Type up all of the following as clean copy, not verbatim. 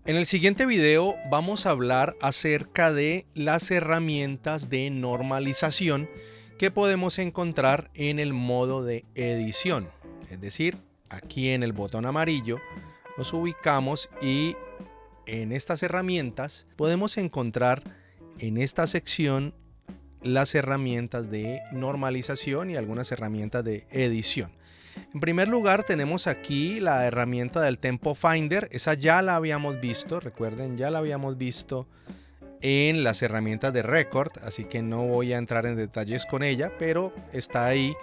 En el siguiente video vamos a hablar acerca de las herramientas de normalización que podemos encontrar en el modo de edición. Es decir, aquí en el botón amarillo nos ubicamos y en estas herramientas podemos encontrar en esta sección las herramientas de normalización y algunas herramientas de edición. En primer lugar tenemos aquí la herramienta del Tempo Finder. Esa ya la habíamos visto, recuerden, ya la habíamos visto en las herramientas de Record, así que no voy a entrar en detalles con ella, pero está ahí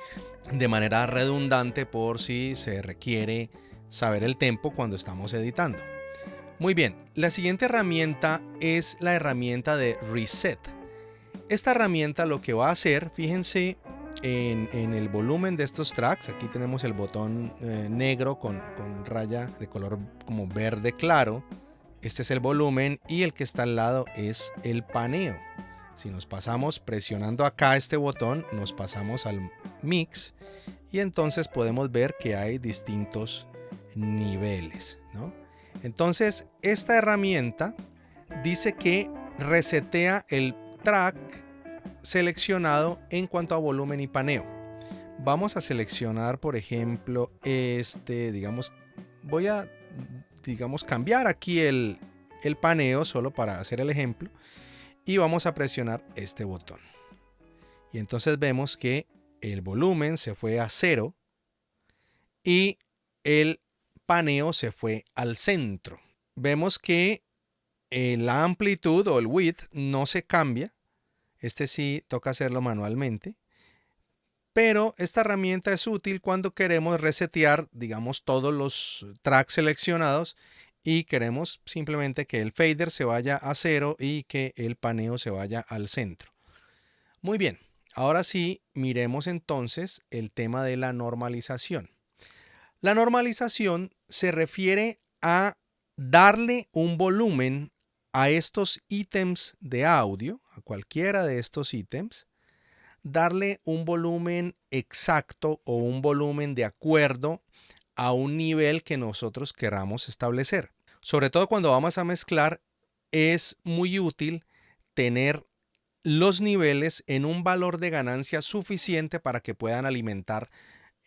de manera redundante por si se requiere saber el tempo cuando estamos editando. Muy bien, la siguiente herramienta es la herramienta de Reset. Esta herramienta lo que va a hacer, fíjense en el volumen de estos tracks, aquí tenemos el botón negro con raya de color como verde claro. Este es el volumen y el que está al lado es el paneo. Si nos pasamos presionando acá este botón, nos pasamos al mix y entonces podemos ver que hay distintos niveles, ¿no? Entonces esta herramienta dice que resetea el track seleccionado en cuanto a volumen y paneo. Vamos a seleccionar, por ejemplo, voy a cambiar aquí el paneo solo para hacer el ejemplo y vamos a presionar este botón. Y entonces vemos que el volumen se fue a 0 y el paneo se fue al centro. Vemos que la amplitud o el width no se cambia. Este sí toca hacerlo manualmente. Pero esta herramienta es útil cuando queremos resetear, digamos, todos los tracks seleccionados y queremos simplemente que el fader se vaya a 0 y que el paneo se vaya al centro. Muy bien, ahora sí miremos entonces el tema de la normalización. La normalización se refiere a darle un volumen a estos ítems de audio, a cualquiera de estos ítems, darle un volumen exacto o un volumen de acuerdo a un nivel que nosotros queramos establecer. Sobre todo cuando vamos a mezclar, es muy útil tener los niveles en un valor de ganancia suficiente para que puedan alimentar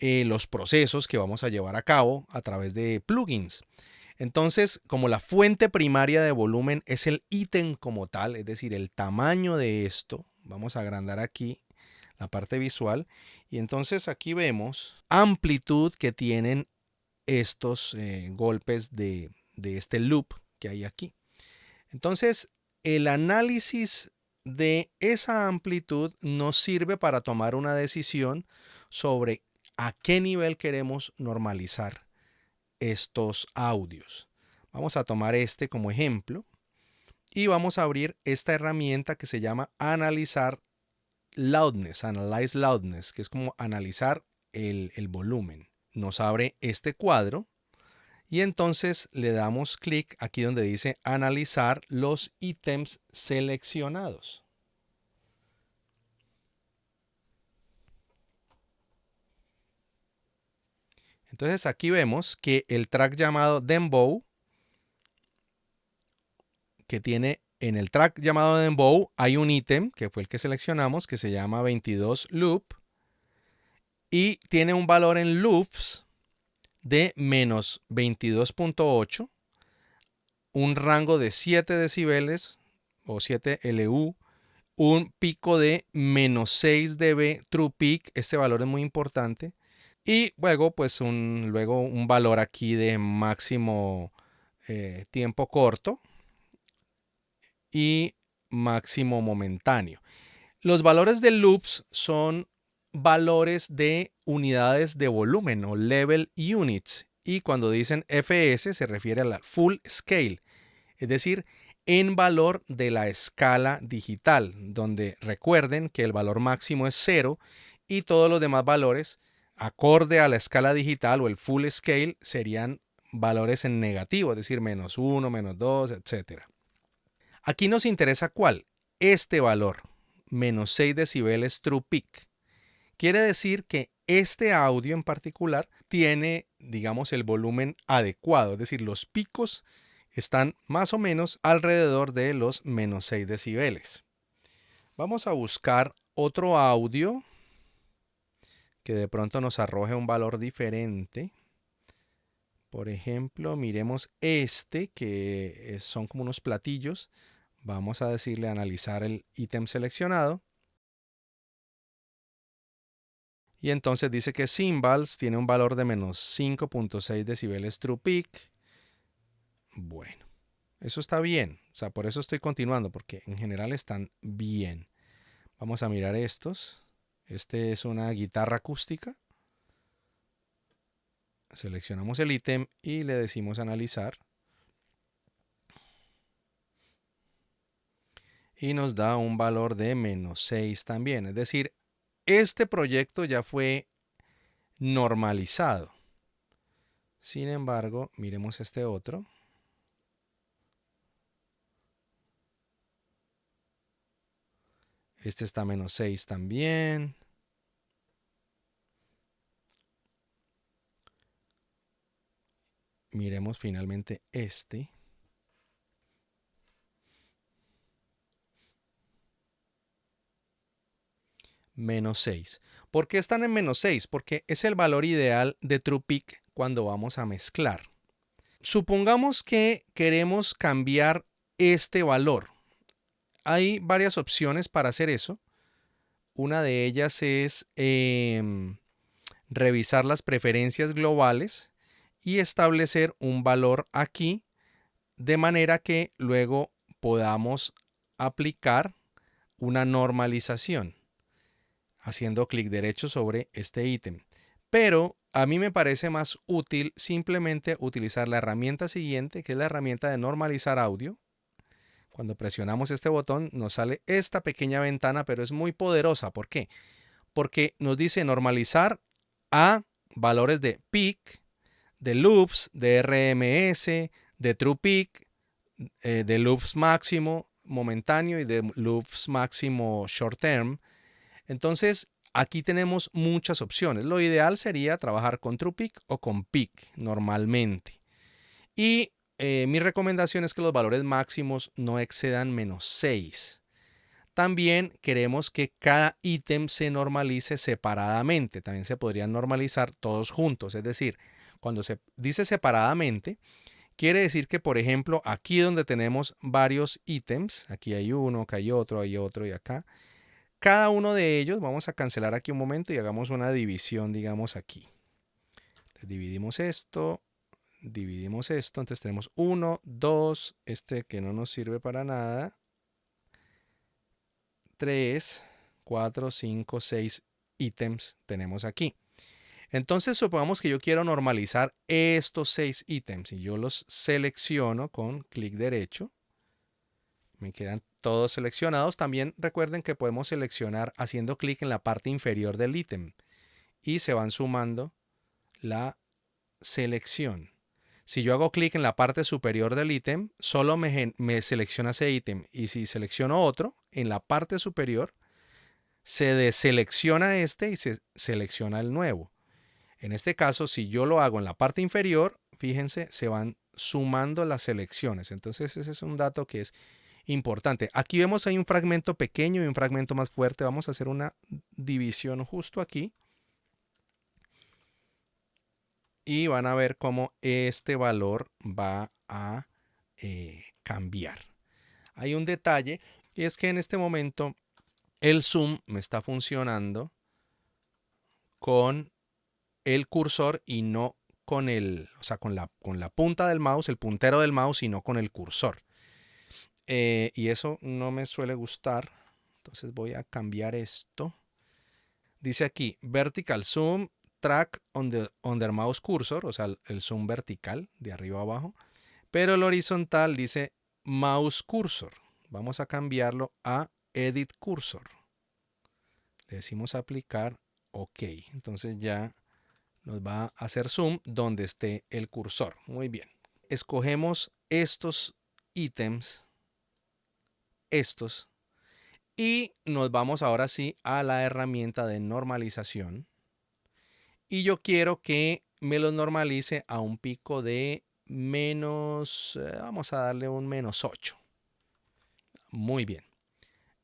los procesos que vamos a llevar a cabo a través de plugins. Entonces, como la fuente primaria de volumen es el ítem como tal, es decir, el tamaño de esto, vamos a agrandar aquí la parte visual y entonces aquí vemos amplitud que tienen estos golpes de este loop que hay aquí. Entonces, el análisis de esa amplitud nos sirve para tomar una decisión sobre a qué nivel queremos normalizar estos audios. Vamos a tomar este como ejemplo y vamos a abrir esta herramienta que se llama Analizar Loudness, Analyze Loudness, que es como analizar el volumen. Nos abre este cuadro y entonces le damos clic aquí donde dice analizar los ítems seleccionados. Entonces aquí vemos que el track llamado Dembow, que tiene en el track llamado Dembow hay un ítem que fue el que seleccionamos que se llama 22 loop y tiene un valor en loops de menos 22.8, un rango de 7 decibeles o 7 LU, un pico de menos 6 dB true peak, este valor es muy importante, y luego pues un valor aquí de máximo tiempo corto y máximo momentáneo. Los valores de loops son valores de unidades de volumen o level units y cuando dicen FS se refiere a la full scale, es decir, en valor de la escala digital, donde recuerden que el valor máximo es 0 y todos los demás valores acorde a la escala digital o el full scale serían valores en negativo, es decir, menos 1, menos 2, etc. Aquí nos interesa cuál, este valor, menos 6 decibeles true peak. Quiere decir que este audio en particular tiene, digamos, el volumen adecuado, es decir, los picos están más o menos alrededor de los menos 6 decibeles. Vamos a buscar otro audio que de pronto nos arroje un valor diferente. Por ejemplo, miremos este, que son como unos platillos. Vamos a decirle analizar el ítem seleccionado. Y entonces dice que Cymbals tiene un valor de menos 5.6 decibeles true peak. Bueno, eso está bien. O sea, por eso estoy continuando, porque en general están bien. Vamos a mirar estos. Este es una guitarra acústica. Seleccionamos el ítem y le decimos analizar. Y nos da un valor de menos 6 también. Es decir, este proyecto ya fue normalizado. Sin embargo, miremos este otro. Este está a menos 6 también. Miremos finalmente este. Menos 6. ¿Por qué están en menos 6? Porque es el valor ideal de true peak cuando vamos a mezclar. Supongamos que queremos cambiar este valor. Hay varias opciones para hacer eso. Una de ellas es revisar las preferencias globales y establecer un valor aquí de manera que luego podamos aplicar una normalización haciendo clic derecho sobre este ítem. Pero a mí me parece más útil simplemente utilizar la herramienta siguiente, que es la herramienta de normalizar audio. Cuando presionamos este botón nos sale esta pequeña ventana, pero es muy poderosa. ¿Por qué? Porque nos dice normalizar a valores de peak, de loops, de RMS, de true peak, de loops máximo momentáneo y de loops máximo short term. Entonces, aquí tenemos muchas opciones. Lo ideal sería trabajar con true peak o con peak normalmente. Y mi recomendación es que los valores máximos no excedan menos 6. También queremos que cada ítem se normalice separadamente. También se podrían normalizar todos juntos. Es decir, cuando se dice separadamente, quiere decir que, por ejemplo, aquí donde tenemos varios ítems, aquí hay uno, acá hay otro y acá. Cada uno de ellos, vamos a cancelar aquí un momento y hagamos una división, digamos aquí. Entonces, dividimos esto, entonces tenemos 1, 2, este que no nos sirve para nada, 3, 4, 5, 6 ítems tenemos aquí. Entonces supongamos que yo quiero normalizar estos 6 ítems y yo los selecciono con clic derecho. Me quedan todos seleccionados. También recuerden que podemos seleccionar haciendo clic en la parte inferior del ítem y se van sumando la selección. Si yo hago clic en la parte superior del ítem, solo me selecciona ese ítem, y si selecciono otro, en la parte superior se deselecciona este y se selecciona el nuevo. En este caso, si yo lo hago en la parte inferior, fíjense, se van sumando las selecciones. Entonces ese es un dato que es importante. Aquí vemos hay un fragmento pequeño y un fragmento más fuerte. Vamos a hacer una división justo aquí. Y van a ver cómo este valor va a cambiar. Hay un detalle y es que en este momento el zoom me está funcionando con el cursor y no con con la punta del mouse, el puntero del mouse, y no con el cursor. Y eso no me suele gustar. Entonces voy a cambiar esto. Dice aquí vertical zoom track under mouse cursor, o sea, el zoom vertical de arriba a abajo, pero el horizontal dice mouse cursor. Vamos a cambiarlo a edit cursor. Le decimos aplicar, OK. Entonces ya nos va a hacer zoom donde esté el cursor. Muy bien. Escogemos estos ítems, y nos vamos ahora sí a la herramienta de normalización. Y yo quiero que me los normalice a un pico de vamos a darle un -8. Muy bien.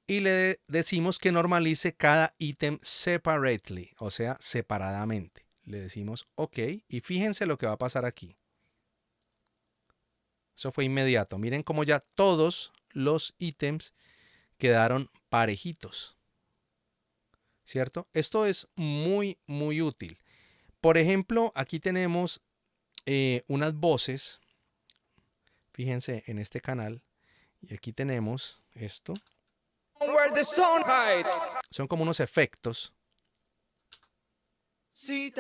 Y le decimos que normalice cada ítem separately, o sea, separadamente. Le decimos OK y fíjense lo que va a pasar aquí. Eso fue inmediato. Miren cómo ya todos los ítems quedaron parejitos. ¿Cierto? Esto es muy, muy útil. Por ejemplo, aquí tenemos unas voces. Fíjense en este canal. Y aquí tenemos esto. Son como unos efectos. Sí,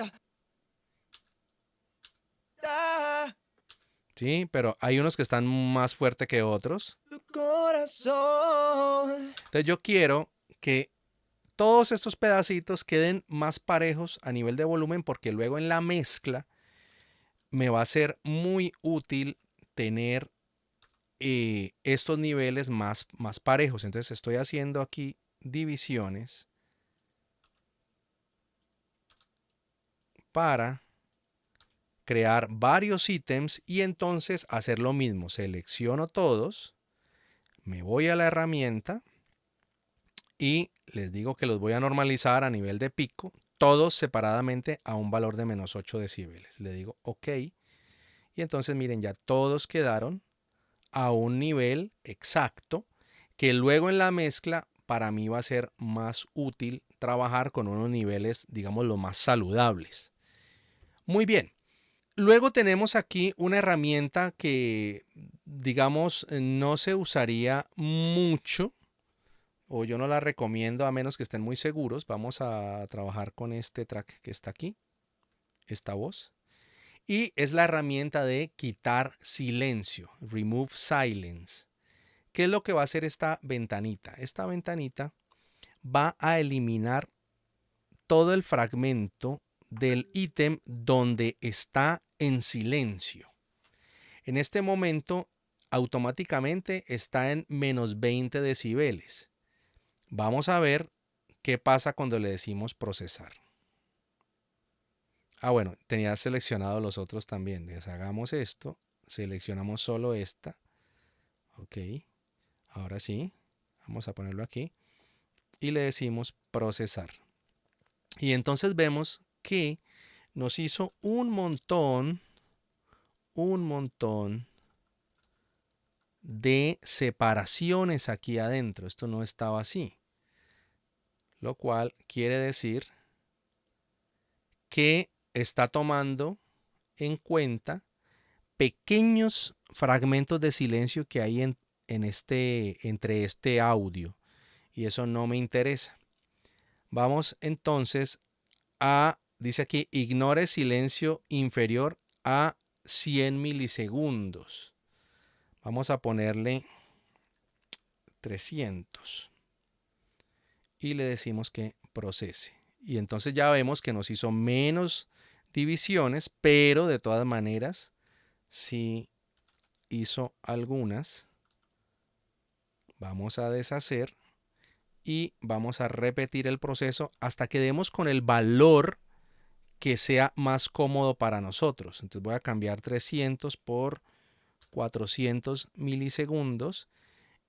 pero hay unos que están más fuertes que otros. Entonces yo quiero que todos estos pedacitos queden más parejos a nivel de volumen, porque luego en la mezcla me va a ser muy útil tener estos niveles más parejos. Entonces estoy haciendo aquí divisiones para crear varios ítems y entonces hacer lo mismo. Selecciono todos, me voy a la herramienta y les digo que los voy a normalizar a nivel de pico, todos separadamente a un valor de -8 decibeles. Le digo OK y entonces miren, ya todos quedaron a un nivel exacto, que luego en la mezcla para mí va a ser más útil trabajar con unos niveles, digamos, los más saludables. Muy bien. Luego tenemos aquí una herramienta que, digamos, no se usaría mucho, o yo no la recomiendo a menos que estén muy seguros. Vamos a trabajar con este track que está aquí, esta voz. Y es la herramienta de quitar silencio, Remove Silence. ¿Qué es lo que va a hacer esta ventanita? Esta ventanita va a eliminar todo el fragmento del ítem donde está en silencio. En este momento automáticamente está en -20 decibeles. Vamos a ver qué pasa cuando le decimos procesar. Bueno, tenía seleccionado los otros también. Deshagamos esto, seleccionamos solo esta. OK, ahora sí, vamos a ponerlo aquí y le decimos procesar. Y entonces vemos que nos hizo un montón de separaciones aquí adentro. Esto no estaba así. Lo cual quiere decir que está tomando en cuenta pequeños fragmentos de silencio que hay entre este audio. Y eso no me interesa. Vamos entonces dice aquí, ignore silencio inferior a 100 milisegundos. Vamos a ponerle 300. Y le decimos que procese. Y entonces ya vemos que nos hizo menos divisiones, pero de todas maneras sí hizo algunas. Vamos a deshacer y vamos a repetir el proceso hasta que demos con el valor que sea más cómodo para nosotros. Entonces voy a cambiar 300 por 400 milisegundos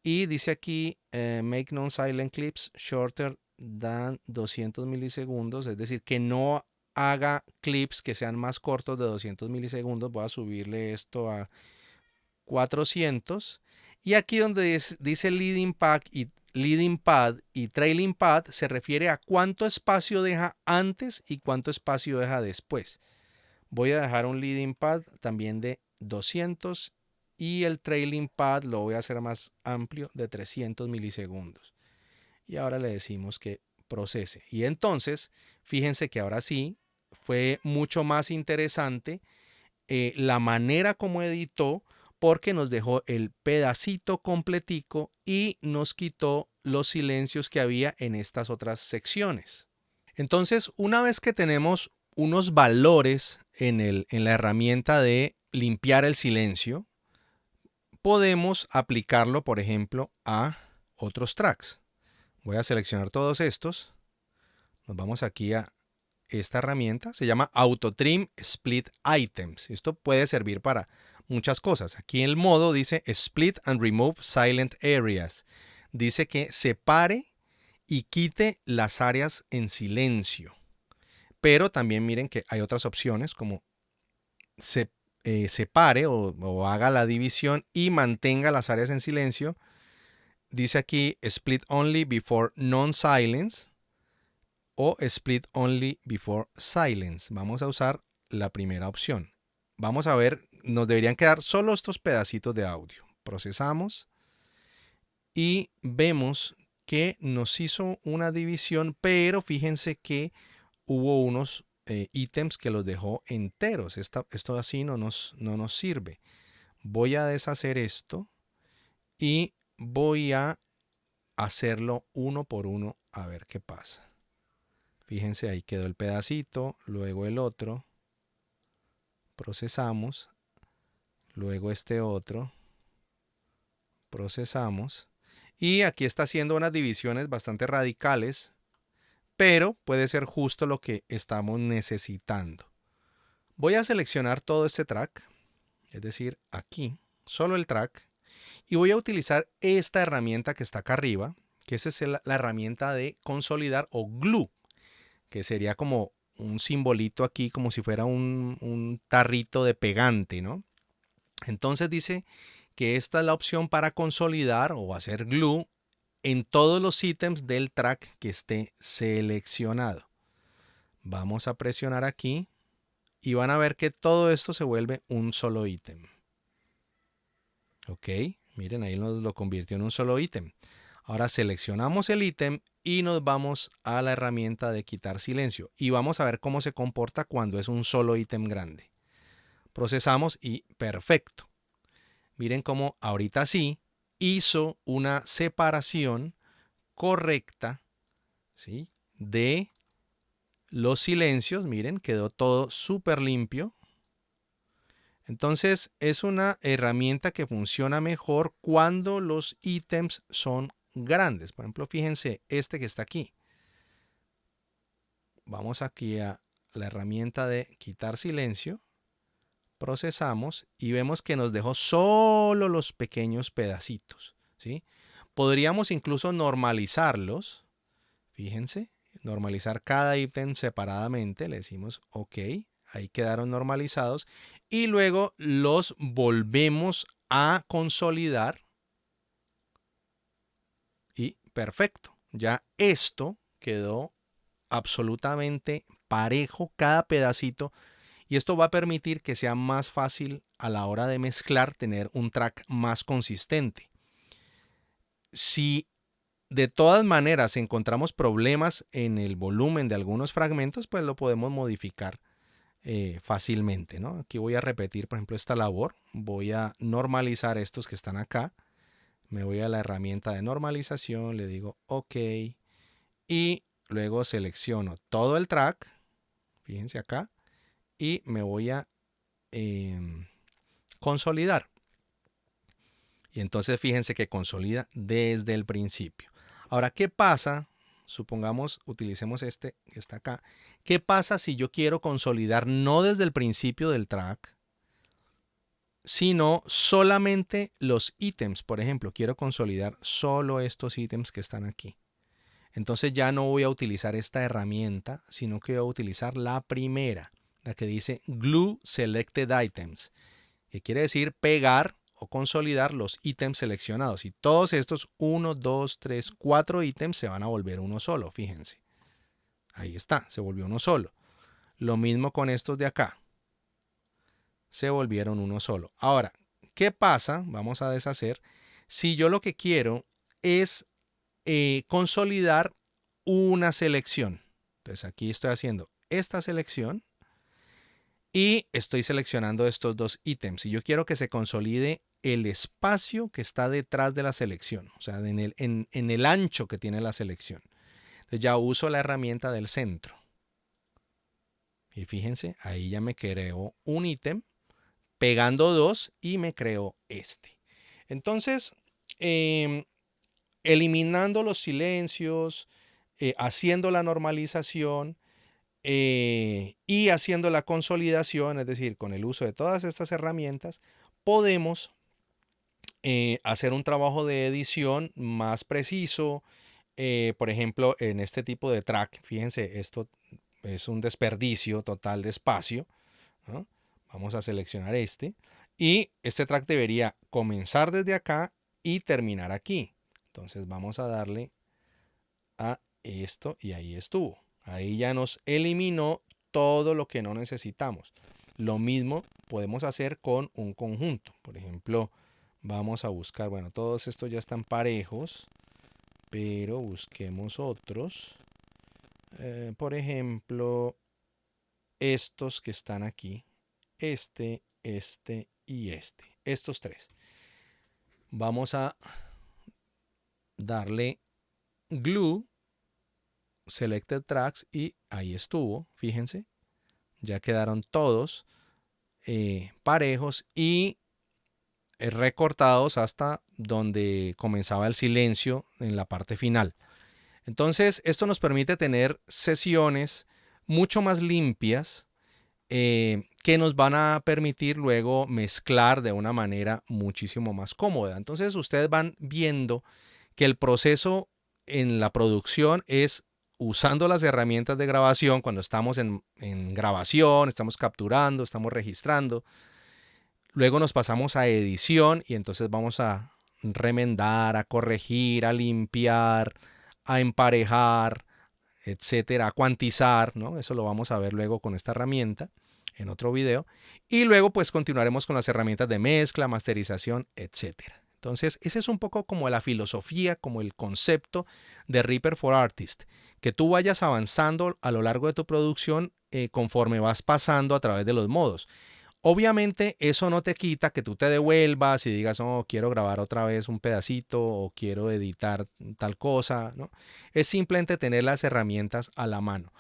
y dice aquí make non-silent clips shorter than 200 milisegundos, es decir, que no haga clips que sean más cortos de 200 milisegundos. Voy a subirle esto a 400 y aquí donde dice leading pad y trailing pad se refiere a cuánto espacio deja antes y cuánto espacio deja después. Voy a dejar un leading pad también de 200 y el trailing pad lo voy a hacer más amplio de 300 milisegundos. Y ahora le decimos que procese. Y entonces, fíjense que ahora sí fue mucho más interesante la manera como editó, porque nos dejó el pedacito completico y nos quitó los silencios que había en estas otras secciones. Entonces, una vez que tenemos unos valores en la herramienta de limpiar el silencio, podemos aplicarlo, por ejemplo, a otros tracks. Voy a seleccionar todos estos. Nos vamos aquí a esta herramienta. Se llama Auto Trim Split Items. Esto puede servir para muchas cosas. Aquí el modo dice Split and Remove Silent Areas. Dice que separe y quite las áreas en silencio. Pero también miren que hay otras opciones como separe o haga la división y mantenga las áreas en silencio. Dice aquí Split Only Before Non-Silence o Split Only Before Silence. Vamos a usar la primera opción. Vamos a ver, nos deberían quedar solo estos pedacitos de audio. Procesamos y vemos que nos hizo una división, pero fíjense que hubo unos ítems que los dejó enteros. Esto así no nos sirve. Voy a deshacer esto y voy a hacerlo uno por uno a ver qué pasa. Fíjense, ahí quedó el pedacito, luego el otro. Procesamos, luego este otro. Procesamos. Y aquí está haciendo unas divisiones bastante radicales, pero puede ser justo lo que estamos necesitando. Voy a seleccionar todo este track, es decir, aquí, solo el track, y voy a utilizar esta herramienta que está acá arriba, que esa es la herramienta de consolidar o glue, que sería como un simbolito aquí, como si fuera un tarrito de pegante, ¿no? Entonces dice que esta es la opción para consolidar o hacer glue en todos los ítems del track que esté seleccionado. Vamos a presionar aquí y van a ver que todo esto se vuelve un solo ítem. Ok, miren, ahí nos lo convirtió en un solo ítem. Ahora seleccionamos el ítem y nos vamos a la herramienta de quitar silencio y vamos a ver cómo se comporta cuando es un solo ítem grande. Procesamos y perfecto. Miren cómo ahorita sí hizo una separación correcta, ¿sí?, de los silencios. Miren, quedó todo súper limpio. Entonces es una herramienta que funciona mejor cuando los ítems son grandes. Por ejemplo, fíjense este que está aquí. Vamos aquí a la herramienta de quitar silencio. Procesamos y vemos que nos dejó solo los pequeños pedacitos, ¿sí? Podríamos incluso normalizarlos. Fíjense, normalizar cada ítem separadamente. Le decimos OK, ahí quedaron normalizados. Y luego los volvemos a consolidar. Y perfecto, ya esto quedó absolutamente parejo, cada pedacito. Y esto va a permitir que sea más fácil a la hora de mezclar, tener un track más consistente. Si de todas maneras encontramos problemas en el volumen de algunos fragmentos, pues lo podemos modificar fácilmente, ¿no? Aquí voy a repetir, por ejemplo, esta labor. Voy a normalizar estos que están acá. Me voy a la herramienta de normalización, le digo OK y luego selecciono todo el track. Fíjense acá. Y me voy a consolidar. Y entonces fíjense que consolida desde el principio. Ahora, ¿qué pasa? Supongamos, utilicemos este que está acá. ¿Qué pasa si yo quiero consolidar no desde el principio del track, sino solamente los ítems? Por ejemplo, quiero consolidar solo estos ítems que están aquí. Entonces ya no voy a utilizar esta herramienta, sino que voy a utilizar la primera, la que dice Glue Selected Items, que quiere decir pegar o consolidar los ítems seleccionados. Y todos estos 1, 2, 3, 4 ítems se van a volver uno solo, fíjense. Ahí está, se volvió uno solo. Lo mismo con estos de acá. Se volvieron uno solo. Ahora, ¿qué pasa? Vamos a deshacer. Si yo lo que quiero es consolidar una selección. Entonces aquí estoy haciendo esta selección y estoy seleccionando estos dos ítems. Y yo quiero que se consolide el espacio que está detrás de la selección, o sea, en el ancho que tiene la selección. Entonces ya uso la herramienta del centro. Y fíjense, ahí ya me creó un ítem, pegando dos y me creó este. Entonces, eliminando los silencios, haciendo la normalización y haciendo la consolidación, es decir, con el uso de todas estas herramientas, podemos hacer un trabajo de edición más preciso. Por ejemplo, en este tipo de track, fíjense, esto es un desperdicio total de espacio, ¿no? Vamos a seleccionar este. Y este track debería comenzar desde acá y terminar aquí. Entonces vamos a darle a esto y ahí estuvo. Ahí ya nos eliminó todo lo que no necesitamos. Lo mismo podemos hacer con un conjunto. Por ejemplo, vamos a buscar, bueno, todos estos ya están parejos, pero busquemos otros. Por ejemplo, estos que están aquí, este y este. Estos tres. Vamos a darle glue, selected tracks y ahí estuvo, fíjense. Ya quedaron todos parejos y recortados hasta donde comenzaba el silencio en la parte final. Entonces, esto nos permite tener sesiones mucho más limpias que nos van a permitir luego mezclar de una manera muchísimo más cómoda. Entonces, ustedes van viendo que el proceso en la producción es usando las herramientas de grabación cuando estamos en grabación, estamos capturando, estamos registrando. Luego nos pasamos a edición y entonces vamos a remendar, a corregir, a limpiar, a emparejar, etcétera, a cuantizar, ¿no? Eso lo vamos a ver luego con esta herramienta en otro video. Y luego pues continuaremos con las herramientas de mezcla, masterización, etcétera. Entonces, ese es un poco como la filosofía, como el concepto de Reaper for Artists, que tú vayas avanzando a lo largo de tu producción conforme vas pasando a través de los modos. Obviamente eso no te quita que tú te devuelvas y digas, oh, quiero grabar otra vez un pedacito o quiero editar tal cosa, ¿no? Es simplemente tener las herramientas a la mano.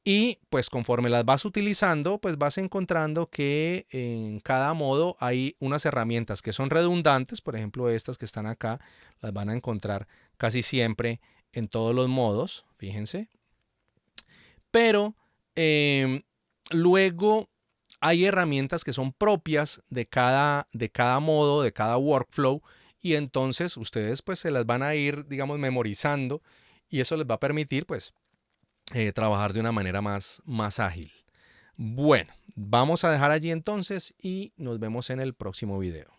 Y pues conforme las vas utilizando, pues vas encontrando que en cada modo hay unas herramientas que son redundantes. Por ejemplo, estas que están acá las van a encontrar casi siempre en todos los modos, fíjense. Pero luego hay herramientas que son propias de cada modo, de cada workflow. Y entonces ustedes pues se las van a ir, digamos, memorizando. Y eso les va a permitir pues trabajar de una manera más ágil. Bueno, vamos a dejar allí entonces y nos vemos en el próximo video.